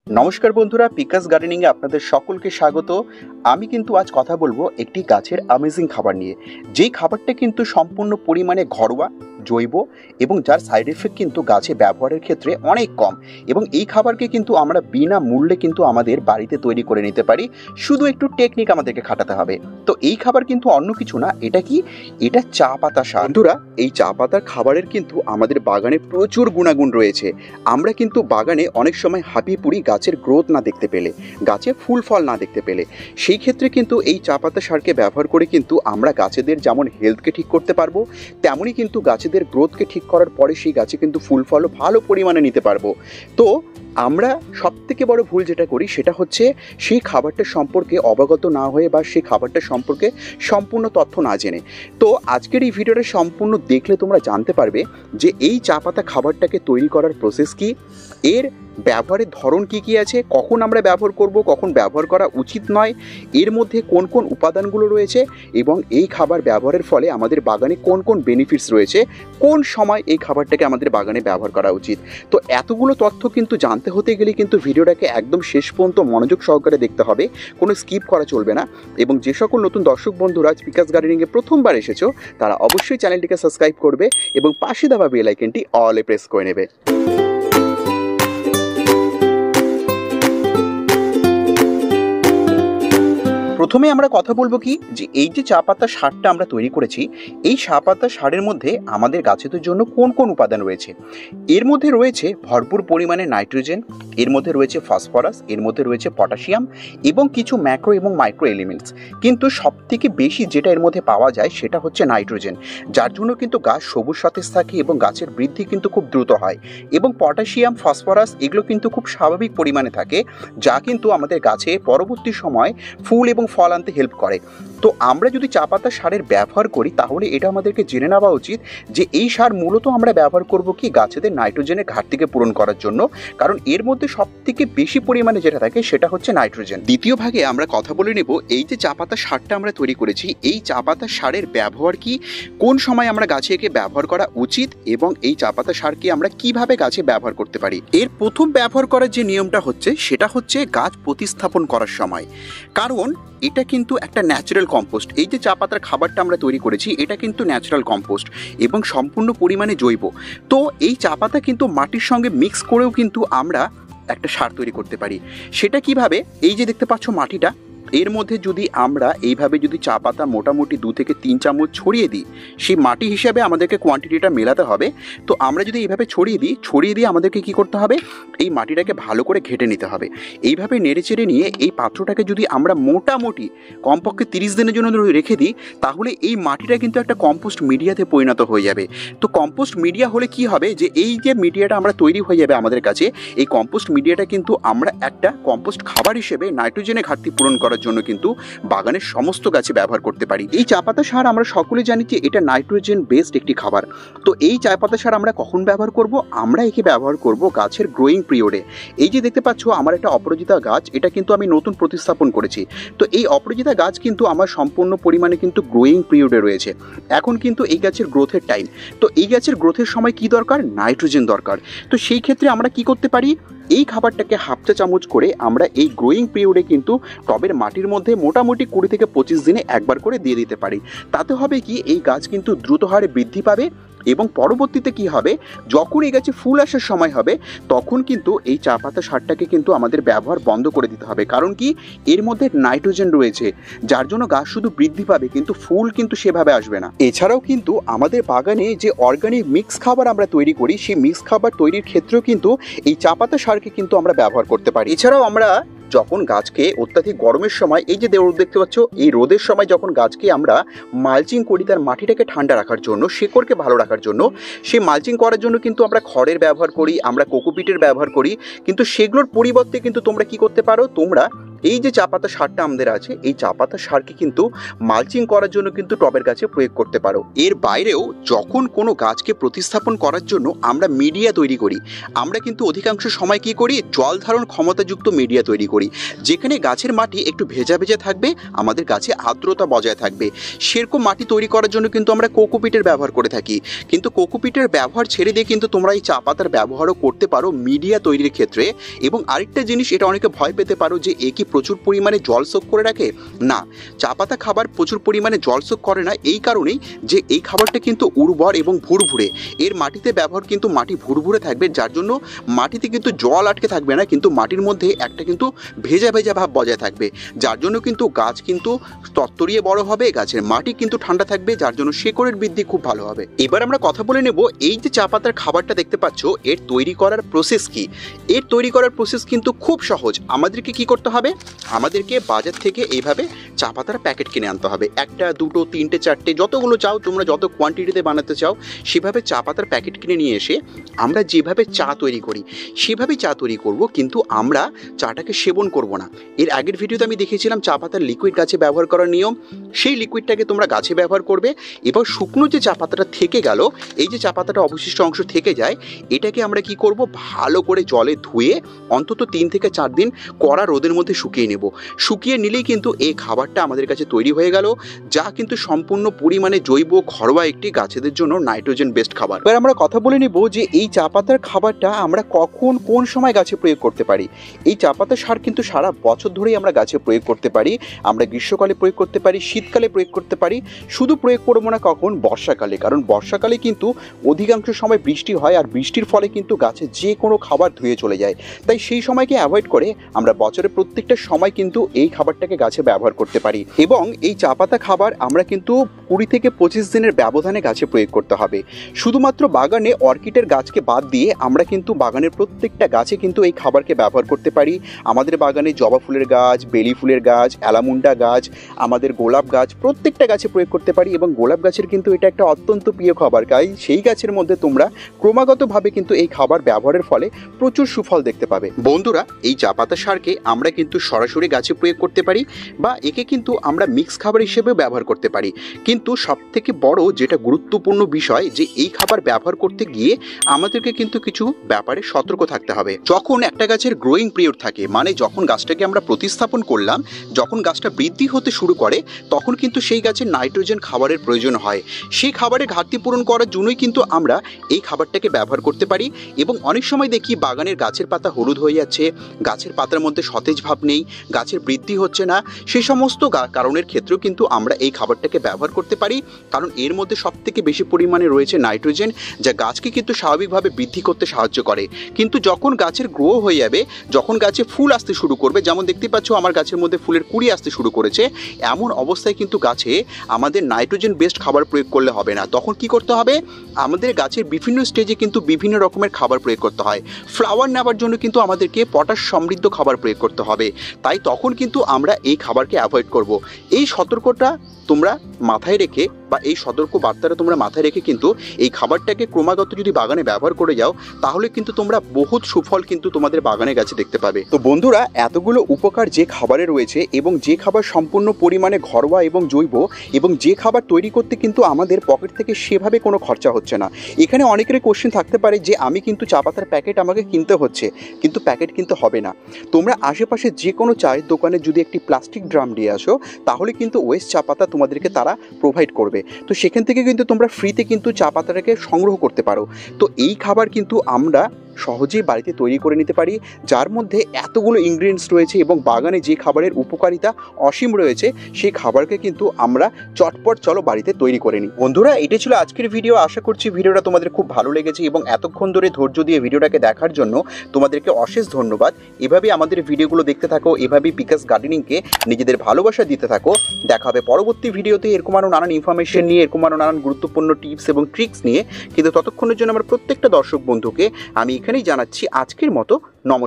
নমস্কার বন্ধুরা, পিকাস গার্ডেনিংয়ে আপনাদের সকলকে স্বাগত। আমি কিন্তু আজ কথা বলবো একটি গাছের অ্যামেজিং খাবার নিয়ে, যেই খাবারটা কিন্তু সম্পূর্ণ পরিমাণে ঘরোয়া, জৈব এবং যার সাইড এফেক্ট কিন্তু গাছে ব্যবহারের ক্ষেত্রে অনেক কম। এবং এই খাবারকে কিন্তু আমরা বিনা মূল্যে কিন্তু আমাদের বাড়িতে তৈরি করে নিতে পারি, শুধু একটু টেকনিক আমাদেরকে খাটাতে হবে। তো এই খাবার কিন্তু অন্য কিছু না, এটা কি? এটা চা পাতা সার। বন্ধুরা, এই চা পাতার খাবারের কিন্তু আমাদের বাগানে প্রচুর গুণাগুণ রয়েছে। আমরা কিন্তু বাগানে অনেক সময় হাঁপিয়ে পড়ি গাছের গ্রোথ না দেখতে পেলে, গাছে ফুল ফল না দেখতে পেলে। সেই ক্ষেত্রে কিন্তু এই চা পাতা সারকে ব্যবহার করে কিন্তু আমরা গাছেদের যেমন হেলথকে ঠিক করতে পারবো, তেমনই কিন্তু গাছেদের গ্রোথকে ঠিক করার পরে সেই গাছে কিন্তু ফুল ফলও ভালো পরিমাণে নিতে পারবো। তো আমরা সবথেকে বড় ভুল যেটা করি সেটা হচ্ছে সেই খাবারটা সম্পর্কে অবগত না হয়ে বা সেই খাবারটা সম্পর্কে সম্পূর্ণ তথ্য না জেনে। তো আজকের এই ভিডিওটা সম্পূর্ণ দেখলে তোমরা জানতে পারবে যে এই চা পাতা খাবারটাকে তৈরি করার প্রসেস কি, এর ব্যবহারের ধরন কি কি আছে, কখন আমরা ব্যবহার করব, কখন ব্যবহার করা উচিত নয়, এর মধ্যে কোন কোন উপাদানগুলো রয়েছে এবং এই খাবার ব্যবহারের ফলে আমাদের বাগানে কোন কোন বেনিফিটস রয়েছে, কোন সময় এই খাবারটাকে আমাদের বাগানে ব্যবহার করা উচিত। তো এতগুলো তথ্য কিন্তু জানতে হতে গেলে কিন্তু ভিডিওটাকে একদম শেষ পর্যন্ত মনোযোগ সহকারে দেখতে হবে, কোনো স্কিপ করা চলবে না। এবং যে সকল নতুন দর্শক বন্ধুরা পিকাস গার্ডেনিংয়ে প্রথমবার এসেছো তারা অবশ্যই চ্যানেলটিকে সাবস্ক্রাইব করবে এবং পাশে দেওয়া বেল আইকনটি অলে প্রেস করে নেবে। প্রথমে আমরা কথা বলবো কি, যে এই যে চা পাতা সারটা আমরা তৈরি করেছি, এই চা পাতা সারের মধ্যে আমাদের গাছেদের জন্য কোন কোন উপাদান রয়েছে। এর মধ্যে রয়েছে ভরপুর পরিমাণে নাইট্রোজেন, এর মধ্যে রয়েছে ফসফরাস, এর মধ্যে রয়েছে পটাশিয়াম এবং কিছু ম্যাক্রো এবং মাইক্রো এলিমেন্টস। কিন্তু সবথেকে বেশি যেটা এর মধ্যে পাওয়া যায় সেটা হচ্ছে নাইট্রোজেন, যার জন্য কিন্তু গাছ সবুজ সতেজ থাকে এবং গাছের বৃদ্ধি কিন্তু খুব দ্রুত হয়। এবং পটাশিয়াম, ফসফরাস এগুলো কিন্তু খুব স্বাভাবিক পরিমাণে থাকে, যা কিন্তু আমাদের গাছে পরবর্তী সময় ফুল এবং ফল আনতে হেল্প করে। তো আমরা যদি চা পাতা সারের ব্যবহার করি তাহলে এটা আমাদেরকে জেনে নেওয়া উচিত যে এই সার মূলত আমরা ব্যবহার করব কি গাছেদের নাইট্রোজেনের ঘাটতিকে পূরণ করার জন্য, কারণ এর মধ্যে সবথেকে বেশি পরিমাণে যেটা থাকে সেটা হচ্ছে নাইট্রোজেন। দ্বিতীয় ভাগে আমরা কথা বলে নেব এই যে চা পাতা সারটা আমরা তৈরি করেছি, এই চা পাতা সারের ব্যবহার কি, কোন সময় আমরা গাছে একে ব্যবহার করা উচিত এবং এই চা পাতা সারকে আমরা কিভাবে গাছে ব্যবহার করতে পারি। এর প্রথম ব্যবহার করার যে নিয়মটা হচ্ছে সেটা হচ্ছে গাছ প্রতিস্থাপন করার সময়, কারণ এটা কিন্তু একটা ন্যাচারাল কম্পোস্ট। এই যে চা পাতার খাবারটা আমরা তৈরি করেছি এটা কিন্তু ন্যাচারাল কম্পোস্ট এবং সম্পূর্ণ পরিমাণে জৈব। তো এই চা পাতা কিন্তু মাটির সঙ্গে মিক্স করেও কিন্তু আমরা একটা সার তৈরি করতে পারি। সেটা কিভাবে? এই যে দেখতে পাচ্ছ মাটিটা, এর মধ্যে যদি আমরা এইভাবে যদি চা পাতা মোটামুটি 2 থেকে 3 চামচ ছড়িয়ে দিই, সেই মাটি হিসাবে আমাদেরকে কোয়ান্টিটিটা মেলাতে হবে। তো আমরা যদি এইভাবে ছড়িয়ে দিয়ে আমাদেরকে কি করতে হবে, এই মাটিটাকে ভালো করে ঘেটে নিতে হবে। এইভাবে নেড়েচেড়ে নিয়ে এই পাত্রটাকে যদি আমরা মোটামুটি কমপক্ষে 30 দিনের জন্য রেখে দিই, তাহলে এই মাটিটা কিন্তু একটা কম্পোস্ট মিডিয়াতে পরিণত হয়ে যাবে। তো কম্পোস্ট মিডিয়া হলে কি হবে, যে এই যে মিডিয়াটা আমরা তৈরি হয়ে যাবে আমাদের কাছে, এই কম্পোস্ট মিডিয়াটা কিন্তু আমরা একটা কম্পোস্ট খাবার হিসেবে নাইট্রোজেনের ঘাটতি পূরণ করার জন্য কিন্তু বাগানের সমস্ত গাছে ব্যবহার করতে পারি। এই চা পাতা সার আমরা সকলে জানি যে এটা নাইট্রোজেন বেসড একটি খাবার। তো এই চা পাতা সার আমরা কখন ব্যবহার করব? আমরা একে ব্যবহার করব গাছের গ্রোয়িং পিরিয়ডে। এই যে দেখতে পাচ্ছ আমার একটা অপরাজিতা গাছ, এটা কিন্তু আমি নতুন প্রতিস্থাপন করেছি। তো এই অপরাজিতা গাছ কিন্তু আমার সম্পূর্ণ পরিমাণে কিন্তু গ্রোয়িং পিরিয়ডে রয়েছে। এখন কিন্তু এই গাছের গ্রোথের টাইম। তো এই গাছের গ্রোথের সময় কি দরকার? নাইট্রোজেন দরকার। তো সেই ক্ষেত্রে আমরা কি করতে পারি, এই খাবারটাকে হাফ চা চামচ করে আমরা এই গ্রোয়িং পিরিয়ডে কিন্তু টবের মাটির মধ্যে মোটামুটি 20 থেকে 25 দিনে একবার করে দিয়ে দিতে পারি। তাতে হবে কি, এই গাছ কিন্তু দ্রুত হারে বৃদ্ধি পাবে এবং পরবর্তীতে কি হবে, যখন এই গাছে ফুল আসার সময় হবে তখন কিন্তু এই চা পাতা সারটাকে কিন্তু আমাদের ব্যবহার বন্ধ করে দিতে হবে। কারণ কি, এর মধ্যে নাইট্রোজেন রয়েছে, যার জন্য গাছ শুধু বৃদ্ধি পাবে কিন্তু ফুল কিন্তু সেভাবে আসবে না। এছাড়াও কিন্তু আমাদের বাগানে যে অর্গানিক মিক্স খাবার আমরা তৈরি করি, সেই মিক্স খাবার তৈরির ক্ষেত্রেও কিন্তু এই চা পাতা সারকে কিন্তু আমরা ব্যবহার করতে পারি। এছাড়াও আমরা যখন গাছকে অত্যাধিক গরমের সময়, এই যে রোদ দেখতে পাচ্ছ, এই রোদের সময় যখন গাছকে আমরা মালচিং করি তার মাটিটাকে ঠান্ডা রাখার জন্য, শেকড়কে ভালো রাখার জন্য, সেই মালচিং করার জন্য কিন্তু আমরা খড়ের ব্যবহার করি, আমরা কোকোপিটের ব্যবহার করি। কিন্তু সেগুলোর পরিবর্তে কিন্তু তোমরা কি করতে পারো, তোমরা এই যে চা পাতা সারটা আমাদের আছে, এই চা পাতা সারকে কিন্তু মালচিং করার জন্য কিন্তু টবের গাছে প্রয়োগ করতে পারো। এর বাইরেও যখন কোনো গাছকে প্রতিস্থাপন করার জন্য আমরা মিডিয়া তৈরি করি, আমরা কিন্তু অধিকাংশ সময় কি করি, জল ধারণ ক্ষমতাযুক্ত মিডিয়া তৈরি করি, যেখানে গাছের মাটি একটু ভেজা ভেজা থাকবে, আমাদের গাছে আর্দ্রতা বজায় থাকবে। সেরকম মাটি তৈরি করার জন্য কিন্তু আমরা কোকোপিটের ব্যবহার করে থাকি। কিন্তু কোকোপিটের ব্যবহার ছেড়ে দিয়ে কিন্তু তোমরা এই চা পাতার ব্যবহারও করতে পারো মিডিয়া তৈরির ক্ষেত্রে। এবং আরেকটা জিনিস, এটা অনেকে ভয় পেতে পারো যে এ কি প্রচুর পরিমাণে জল শোক করে রাখে? না, চা পাতা খাবার প্রচুর পরিমাণে জল শোক করে না, এই কারণেই যে এই খাবারটা কিন্তু উর্বর এবং ভুরভুরে। এর মাটিতে ব্যবহার কিন্তু মাটি ভুরভুরে থাকবে, যার জন্য মাটিতে কিন্তু জল আটকে থাকবে না, কিন্তু মাটির মধ্যে একটা কিন্তু ভেজা ভেজা ভাব বজায় থাকবে, যার জন্য কিন্তু গাছ কিন্তু তত্তরিয়ে বড় হবে, গাছের মাটি কিন্তু ঠান্ডা থাকবে, যার জন্য শেকড়ের বৃদ্ধি খুব ভালো হবে। এবার আমরা কথা বলে নেব, এই যে চা পাতার খাবারটা দেখতে পাচ্ছ, এর তৈরি করার প্রসেস কি। এর তৈরি করার প্রসেস কিন্তু খুব সহজ। আমাদেরকে কি করতে হবে, আমাদেরকে বাজার থেকে এইভাবে চা পাতার প্যাকেট কিনে আনতে হবে। একটা, দুটো, তিনটে, চারটে, যতগুলো চাও তোমরা, যত কোয়ান্টিটিতে বানাতে চাও সেভাবে চা পাতার প্যাকেট কিনে নিয়ে এসে আমরা যেভাবে চা তৈরি করি সেভাবেই চা তৈরি করব, কিন্তু আমরা চাটাকে সেবন করব না। এর আগের ভিডিওতে আমি দেখিয়েছিলাম চা পাতার লিকুইড গাছে ব্যবহার করার নিয়ম। সেই লিকুইডটাকে তোমরা গাছে ব্যবহার করবে। এবার শুকনো যে চা পাতাটা থেকে গেল, এই যে চা পাতাটা অবশিষ্ট অংশ থেকে যায়, এটাকে আমরা কি করব, ভালো করে জলে ধুয়ে অন্তত 3 থেকে 4 দিন কড়া রোদের মধ্যে শুকিয়ে নেব। শুকিয়ে নিলেই কিন্তু এই খাবারটা আমাদের কাছে তৈরি হয়ে গেল, যা কিন্তু সম্পূর্ণ পরিমাণে জৈব ঘরোয়া একটি গাছেদের জন্য নাইট্রোজেন বেসড খাবার। এবার আমরা কথা বলে নেব যে এই চা পাতার খাবারটা আমরা কখন কোন সময় গাছে প্রয়োগ করতে পারি। এই চা পাতার সার কিন্তু সারা বছর ধরেই আমরা গাছে প্রয়োগ করতে পারি। আমরা গ্রীষ্মকালে প্রয়োগ করতে পারি, শীতকালে প্রয়োগ করতে পারি, শুধু প্রয়োগ করবো না কখন, বর্ষাকালে। কারণ বর্ষাকালে কিন্তু অধিকাংশ সময় বৃষ্টি হয়, আর বৃষ্টির ফলে কিন্তু গাছে যে কোনো খাবার ধুয়ে চলে যায়। তাই সেই সময়কে অ্যাভয়েড করে আমরা বছরের প্রত্যেকটা সময় কিন্তু এই খাবারটাকে গাছে ব্যবহার করতে পারি। এবং এই চা পাতা খাবার আমরা কিন্তু 20 থেকে 25 দিনের ব্যবধানে গাছে প্রয়োগ করতে হবে। শুধুমাত্র বাগানে অর্কিডের গাছকে বাদ দিয়ে আমরা কিন্তু বাগানের প্রত্যেকটা গাছে কিন্তু এই খাবারকে ব্যবহার করতে পারি। আমাদের বাগানে জবা ফুলের গাছ, বেলি ফুলের গাছ, অ্যালামুন্ডা গাছ, আমাদের গোলাপ গাছ, প্রত্যেকটা গাছে প্রয়োগ করতে পারি। এবং গোলাপ গাছের কিন্তু এটা একটা অত্যন্ত প্রিয় খাবার, তাই সেই গাছের মধ্যে তোমরা ক্রমাগতভাবে কিন্তু এই খাবার ব্যবহারের ফলে প্রচুর সুফল দেখতে পাবে। বন্ধুরা, এই চা পাতা সারকে আমরা কিন্তু সরাসরি গাছে প্রয়োগ করতে পারি, বা একে কিন্তু আমরা মিক্স খাবার হিসেবেও ব্যবহার করতে পারি। কিন্তু সবথেকে বড় যেটা গুরুত্বপূর্ণ বিষয়, যে এই খাবার ব্যবহার করতে গিয়ে আমাদেরকে কিন্তু কিছু ব্যাপারে সতর্ক থাকতে হবে। যখন একটা গাছের গ্রোয়িং পিরিয়ড থাকে, মানে যখন গাছটাকে আমরা প্রতিস্থাপন করলাম, যখন গাছটা বৃদ্ধি হতে শুরু করে, তখন কিন্তু সেই গাছের নাইট্রোজেন খাবারের প্রয়োজন হয়। সেই খাবারের ঘাটতি পূরণ করার জন্যই কিন্তু আমরা এই খাবারটাকে ব্যবহার করতে পারি। এবং অনেক সময় দেখি বাগানের গাছের পাতা হলুদ হয়ে যাচ্ছে, গাছের পাতার মধ্যে সতেজ ভাব নেই, গাছের বৃদ্ধি হচ্ছে না। সেই সমস্ত কারণের ক্ষেত্রেও কিন্তু আমরা এই খাবারটাকে ব্যবহার করতে পারি, কারণ এর মধ্যে সবথেকে বেশি পরিমাণে রয়েছে নাইট্রোজেন, যা গাছকে কিন্তু স্বাভাবিকভাবে বৃদ্ধি করতে সাহায্য করে। কিন্তু যখন গাছের গ্রো হয়ে যাবে, যখন গাছে ফুল আসতে শুরু করবে, যেমন দেখতে পাচ্ছ আমার গাছের মধ্যে ফুলের কুঁড়ি আসতে শুরু করেছে, এমন অবস্থায় কিন্তু গাছে আমাদের নাইট্রোজেন বেসড খাবার প্রয়োগ করলে হবে না। তখন কি করতে হবে, আমাদের গাছের বিভিন্ন স্টেজে কিন্তু বিভিন্ন রকমের খাবার প্রয়োগ করতে হয়। ফ্লাওয়ার নেওয়ার জন্য কিন্তু আমাদেরকে পটাশ সমৃদ্ধ খাবার প্রয়োগ করতে হবে। তাই তখন কিন্তু আমরা এই খাবারকে অ্যাভয়েড করব। এই সতর্কতা তোমরা মাথায় রেখে, বা এই সতর্ক বার্তাটা তোমরা মাথায় রেখে কিন্তু এই খাবারটাকে ক্রমাগত যদি বাগানে ব্যবহার করে যাও, তাহলে কিন্তু তোমরা বহুত সুফল কিন্তু তোমাদের বাগানের গাছে দেখতে পাবে। তো বন্ধুরা, এতগুলো উপকার যে খাবারে রয়েছে, এবং যে খাবার সম্পূর্ণ পরিমাণে ঘরোয়া এবং জৈব, এবং যে খাবার তৈরি করতে কিন্তু আমাদের পকেট থেকে সেভাবে কোনো খরচা হচ্ছে না। এখানে অনেকেরই কোশ্চেন থাকতে পারে যে আমি কিন্তু চা পাতার প্যাকেট আমাকে কিনতে হচ্ছে, কিন্তু প্যাকেট কিনতে হবে না। তোমরা আশেপাশে যে কোনো চায়ের দোকানে যদি একটি প্লাস্টিক ড্রাম দিয়ে আসো, তাহলে কিন্তু ওয়েস্ট চা পাতা তোমাদেরকে তারা প্রোভাইড করবে। তো সেখান থেকে কিন্তু তোমরা ফ্রিতে কিন্তু চা পাতাটাকে সংগ্রহ করতে পারো। তো এই খাবার কিন্তু আমরা সহজেই বাড়িতে তৈরি করে নিতে পারি, যার মধ্যে এতগুলো ইনগ্রিডিয়েন্টস রয়েছে, এবং বাগানে যে খাবারের উপকারিতা অসীম রয়েছে, সেই খাবারকে কিন্তু আমরা চটপট চলো বাড়িতে তৈরি করে নিই। বন্ধুরা, এটা ছিল আজকের ভিডিও। আশা করছি ভিডিওটা তোমাদের খুব ভালো লেগেছে, এবং এতক্ষণ ধরে ধৈর্য দিয়ে ভিডিওটাকে দেখার জন্য তোমাদেরকে অশেষ ধন্যবাদ। এভাবেই আমাদের ভিডিওগুলো দেখতে থাকো, এভাবেই পিকাস গার্ডেনিংকে নিজেদের ভালোবাসা দিতে থাকো। দেখা হবে পরবর্তী ভিডিওতে এরকম আরও নানান ইনফরমেশন নিয়ে, এরকম আরও নানান গুরুত্বপূর্ণ টিপস এবং ট্রিক্স নিয়ে। কিন্তু ততক্ষণের জন্য আমার প্রত্যেকটা দর্শক বন্ধুকে আমি এখানেই জানাচ্ছি আজকের মতো নমস্কার।